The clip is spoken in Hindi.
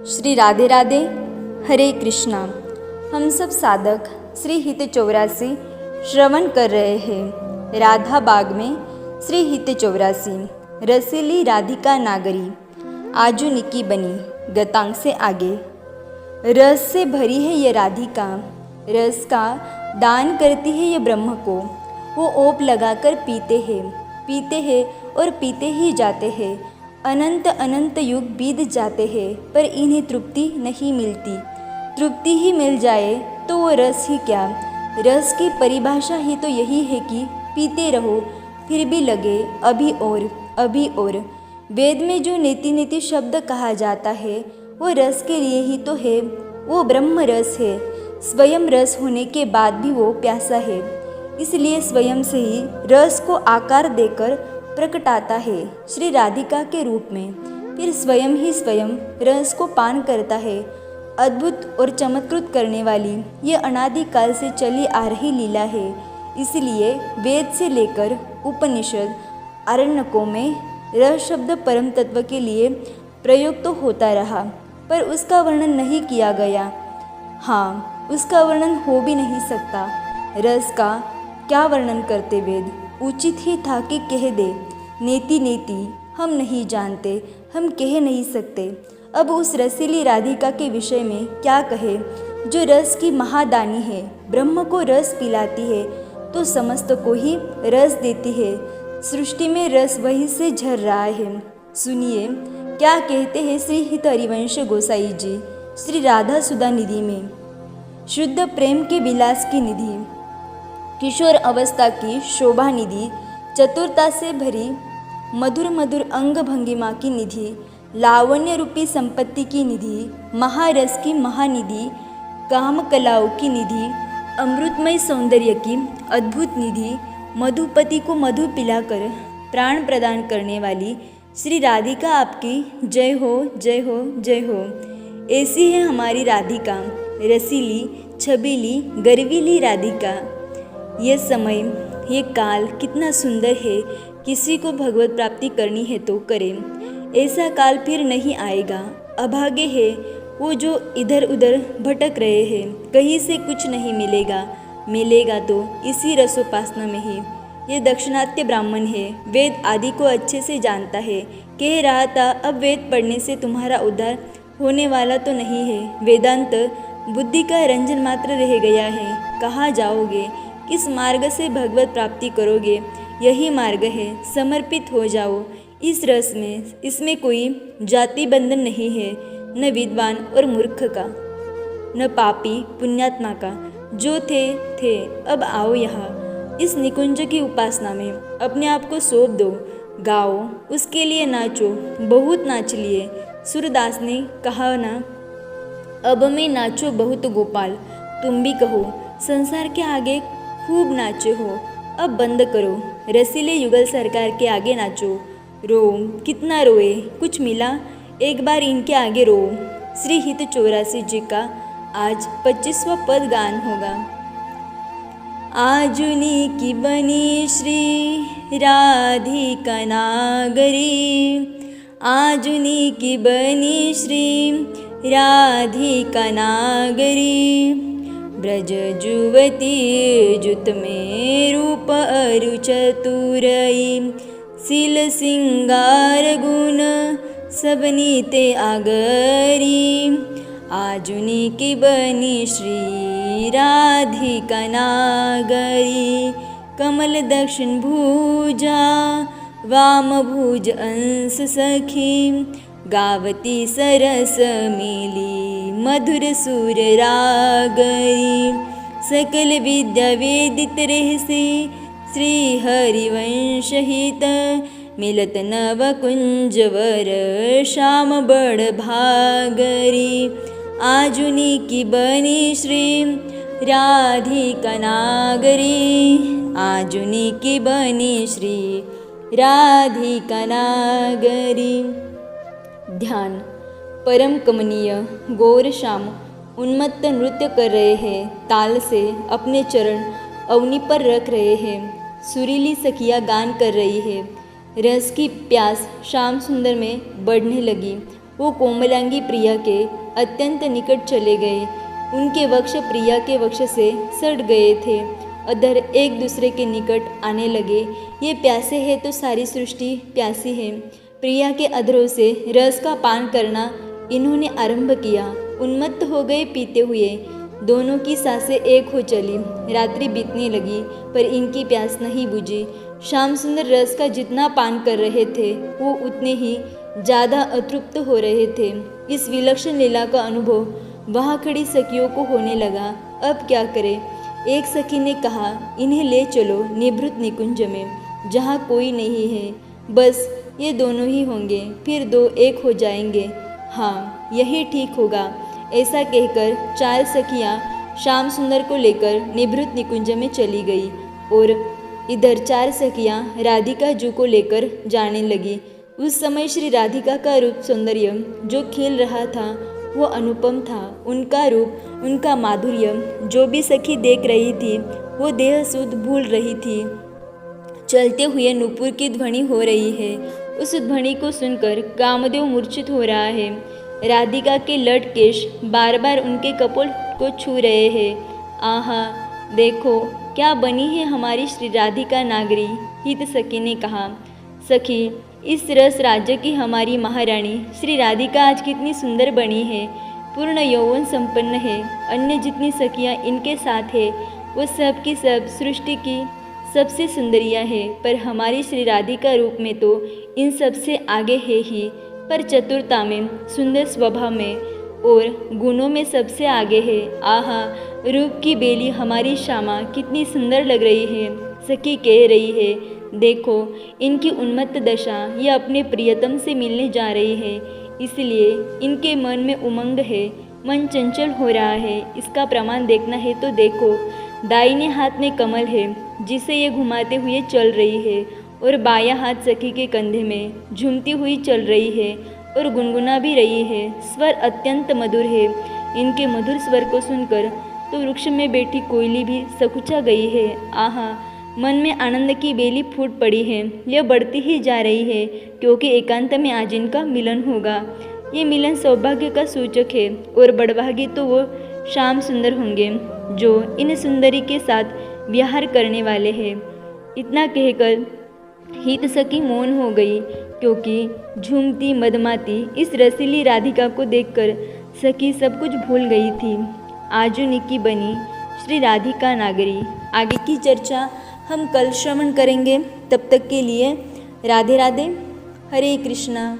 श्री राधे राधे, हरे कृष्णा। हम सब साधक श्री हित 84 श्रवण कर रहे हैं। राधा बाग में श्री हित 84 रसीली राधिका नागरी आजू निकी बनी गतांग से आगे। रस से भरी है ये राधिका, रस का दान करती है ये ब्रह्म को। वो ओप लगाकर पीते हैं और पीते ही जाते हैं। अनंत अनंत युग बीत जाते हैं पर इन्हें तृप्ति नहीं मिलती। तृप्ति ही मिल जाए तो वो रस ही क्या। रस की परिभाषा ही तो यही है कि पीते रहो फिर भी लगे अभी और। वेद में जो नेति नेति शब्द कहा जाता है वो रस के लिए ही तो है। वो ब्रह्म रस है। स्वयं रस होने के बाद भी वो प्यासा है, इसलिए स्वयं से ही रस को आकार देकर प्रकटाता है श्री राधिका के रूप में। फिर स्वयं ही स्वयं रस को पान करता है। अद्भुत और चमत्कृत करने वाली ये अनादिकाल से चली आ रही लीला है। इसलिए वेद से लेकर उपनिषद आरण्यकों में रस शब्द परम तत्व के लिए प्रयोग तो होता रहा, पर उसका वर्णन नहीं किया गया। हाँ, उसका वर्णन हो भी नहीं सकता। रस का क्या वर्णन करते वेद। उचित ही था कि कह दे नेति नेति हम नहीं जानते, हम कह नहीं सकते। अब उस रसीली राधिका के विषय में क्या कहे जो रस की महादानी है। ब्रह्म को रस पिलाती है तो समस्त को ही रस देती है। सृष्टि में रस वही से झर रहा है। सुनिए क्या कहते हैं श्री हित हरिवंश गोसाई जी श्री राधा सुधा निधि में। शुद्ध प्रेम के विलास की निधि, किशोर अवस्था की शोभा निधि, चतुरता से भरी मधुर मधुर अंग भंगिमा की निधि, लावण्य रूपी संपत्ति की निधि, महारस की महानिधि, काम कलाओं की निधि, अमृतमय सौंदर्य की अद्भुत निधि, मधुपति को मधु पिलाकर प्राण प्रदान करने वाली श्री राधिका आपकी जय हो जय हो जय हो। ऐसी है हमारी राधिका, रसीली छबीली गर्वीली राधिका। ये समय ये काल कितना सुंदर है। किसी को भगवत प्राप्ति करनी है तो करें, ऐसा काल फिर नहीं आएगा। अभागे है वो जो इधर उधर भटक रहे हैं। कहीं से कुछ नहीं मिलेगा तो इसी रसोपासना में ही। ये दक्षिणात्य ब्राह्मण है, वेद आदि को अच्छे से जानता है। कह रहा था अब वेद पढ़ने से तुम्हारा उद्धार होने वाला तो नहीं है। वेदांत बुद्धि का रंजन मात्र रह गया है। कहाँ जाओगे, किस मार्ग से भगवत प्राप्ति करोगे। यही मार्ग है, समर्पित हो जाओ इस रस में। इसमें कोई जाति बंधन नहीं है, न विद्वान और मूर्ख का, न पापी पुण्यात्मा का। जो थे अब आओ यहाँ इस निकुंज की उपासना में। अपने आप को सौंप दो, गाओ उसके लिए, नाचो बहुत नाच लिए। सूरदास ने कहा ना, अब मैं नाचो बहुत गोपाल। तुम भी कहो संसार के आगे खूब नाचे हो, अब बंद करो। रसीले युगल सरकार के आगे नाचो। रो कितना रोए, कुछ मिला, एक बार इनके आगे रो। श्री हित 84 जी का आज 25वां पद गान होगा। आजुनी की बनी श्री राधिका नागरी, आजुनी की बनी श्री राधिका नागरी। ब्रज जुवती जुत में रूप अरु चतुरई, सील सिंगार गुण सबनी ते आगरी। आजुनी की बनी श्री राधिका नागरी, कमल दक्षिण भुजा वाम भुज अंश सखी। गावती सरस मिली मधुर सुर रागरी, सकल विद्या वेदित रहसे श्री हरिवंश हित। मिलत नव कुंजवर श्याम बड़ भागरी। आजुनी की बनी श्री राधिका नागरी, आजुनी की बनी श्री राधिका नागरी। ध्यान, परम कमनीय गौर श्याम उन्मत्त नृत्य कर रहे हैं। ताल से अपने चरण अवनी पर रख रहे हैं। सुरीली सखियाँ गान कर रही है। रस की प्यास श्याम सुंदर में बढ़ने लगी। वो कोमलांगी प्रिया के अत्यंत निकट चले गए। उनके वक्ष प्रिया के वक्ष से सट गए थे। अधर एक दूसरे के निकट आने लगे। ये प्यासे हैं तो सारी सृष्टि प्यासी है। प्रिया के अधरों से रस का पान करना इन्होंने आरंभ किया। उन्मत्त हो गए पीते हुए। दोनों की सांसें एक हो चली। रात्रि बीतने लगी पर इनकी प्यास नहीं बुझी। श्याम सुंदर रस का जितना पान कर रहे थे वो उतने ही ज़्यादा अतृप्त हो रहे थे। इस विलक्षण लीला का अनुभव वहाँ खड़ी सखियों को होने लगा। अब क्या करें? एक सखी ने कहा, इन्हें ले चलो निभृत निकुंज में, जहाँ कोई नहीं है। बस ये दोनों ही होंगे, फिर दो एक हो जाएंगे। हाँ, यही ठीक होगा। ऐसा कहकर 4 सखियाँ श्याम सुंदर को लेकर निभृत निकुंज में चली गई और इधर 4 सखियाँ राधिका जू को लेकर जाने लगी। उस समय श्री राधिका का रूप सौंदर्य जो खिल रहा था वो अनुपम था। उनका रूप, उनका माधुर्य जो भी सखी देख रही थी वो देह सुध भूल रही थी। चलते हुए नूपुर की ध्वनि हो रही है। उस ध्वनि को सुनकर कामदेव मूर्छित हो रहा है। राधिका के लट केश बार बार उनके कपोल को छू रहे हैं। आहा, देखो क्या बनी है हमारी श्री राधिका नागरी, हित सखी ने कहा। सखी, इस रस राज्य की हमारी महारानी श्री राधिका आज कितनी सुंदर बनी है, पूर्ण यौवन संपन्न है। अन्य जितनी सखियाँ इनके साथ है वो सब की सब सृष्टि की सबसे सुंदरियाँ है, पर हमारी श्री राधिका रूप में तो इन सबसे आगे है ही, पर चतुरता में, सुंदर स्वभाव में और गुणों में सबसे आगे है। आहा, रूप की बेली हमारी श्यामा कितनी सुंदर लग रही है। सखी कह रही है, देखो इनकी उन्मत्त दशा, ये अपने प्रियतम से मिलने जा रही है, इसलिए इनके मन में उमंग है, मन चंचल हो रहा है। इसका प्रमाण देखना है तो देखो, दाहिने हाथ में कमल है जिसे ये घुमाते हुए चल रही है और बायां हाथ सखी के कंधे में झूमती हुई चल रही है और गुनगुना भी रही है। स्वर अत्यंत मधुर है। इनके मधुर स्वर को सुनकर तो वृक्ष में बैठी कोयली भी सकुचा गई है। आहा, मन में आनंद की बेली फूट पड़ी है। यह बढ़ती ही जा रही है क्योंकि एकांत में आज इनका मिलन होगा। ये मिलन सौभाग्य का सूचक है और बड़भागी तो वो श्याम सुंदर होंगे जो इन सुंदरी के साथ विहार करने वाले हैं। इतना कहकर हित सखी मौन हो गई क्योंकि झूमती मदमाती इस रसीली राधिका को देखकर सखी सब कुछ भूल गई थी। आजुनी की बनी श्री राधिका नागरी। आगे की चर्चा हम कल श्रवण करेंगे। तब तक के लिए राधे राधे, हरे कृष्णा।